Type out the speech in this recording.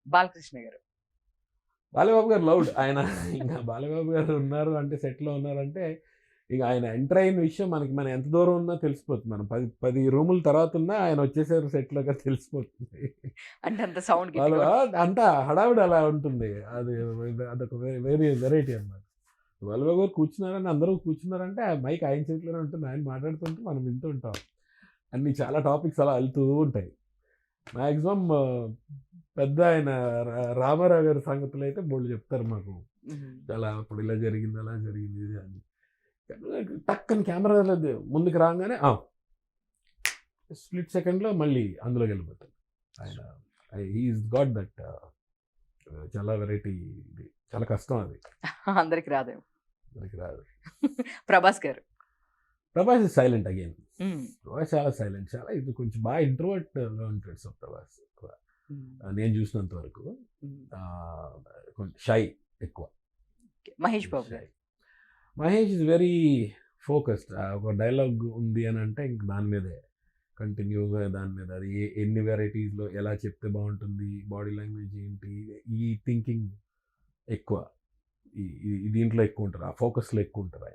బాలకృష్ణ గారు. బాలబాబు గారు లౌడ్. ఆయన ఇంక బాలబాబు గారు ఉన్నారు అంటే సెట్‌లో ఉన్నారంటే, ఇక ఆయన ఎంటర్ అయిన విషయం మనం ఎంత దూరం ఉన్నా తెలిసిపోతుంది. మనం 10 రూముల తర్వాత ఉన్నా ఆయన వచ్చేసారు సెట్‌లోకి తెలిసిపోతుంది. అంటే అంత సౌండ్ వాళ్ళు గట్టిగా అంతా హడావిడి అలా ఉంటుంది. అది అదొక వెరైటీ అన్నమాట. బాలబాబు గారు కూర్చున్నారని అందరూ కూర్చున్నారంటే ఆ మైక్ ఆయన చేతిలోనే ఉంటుంది. ఆయన మాట్లాడుతుంటే మనం వింటూ ఉంటాం. అన్ని చాలా టాపిక్స్ అలా ఎళ్తూ ఉంటాయి. మాక్సిమం పెద్దాయన రామారావు గారి సంగతులైతే బోలెడు చెప్తారు మాకు. హుహు. చాలా అప్పుడు ఇలా జరిగింది, అలా జరిగింది ఇది అని. టక్కని కెమెరా ముందుకు రాంగానే స్ప్లిట్ సెకండ్‌లో మళ్ళీ అందులోకెళ్ళిపోతారు. ఆయన హి ఈస్ గాట్ దట్ చాలా వెరైటీ ఇది. చాలా కష్టం అది. అందరికి రాదేమో. మనకి రాదు. ప్రభాస్ గారు. Prabhas is silent again. హ్మ్. ప్రభాస్ చాలా సైలెంట్. చాలా ఇది కొంచెం బాగా ఇంట్రోవర్ట్‌గా ఉంటాడు ప్రభాస్. హ్మ్. నేను చూసినంత వరకు. హ్మ్. కొంచెం షై ఎక్కువ. ఓకే. మహేష్ బాబు షై. గారు. Mahesh is very focused. ఒక డైలాగ్ ఉంది అని అంటే ఇంక దాని మీదే కంటిన్యూగా దాని మీద అది ఎన్ని వెరైటీస్‌లో ఎలా చెప్తే బావుంటుంది, బాడీ లాంగ్వేజ్ ఏంటి, ఈ థింకింగ్ ఎక్కువ. ఈ ఈ దీంట్లో ఎక్కువ ఉంటారు. ఆ ఫోకస్‌లో ఎక్కువ ఉంటారు ఆయన.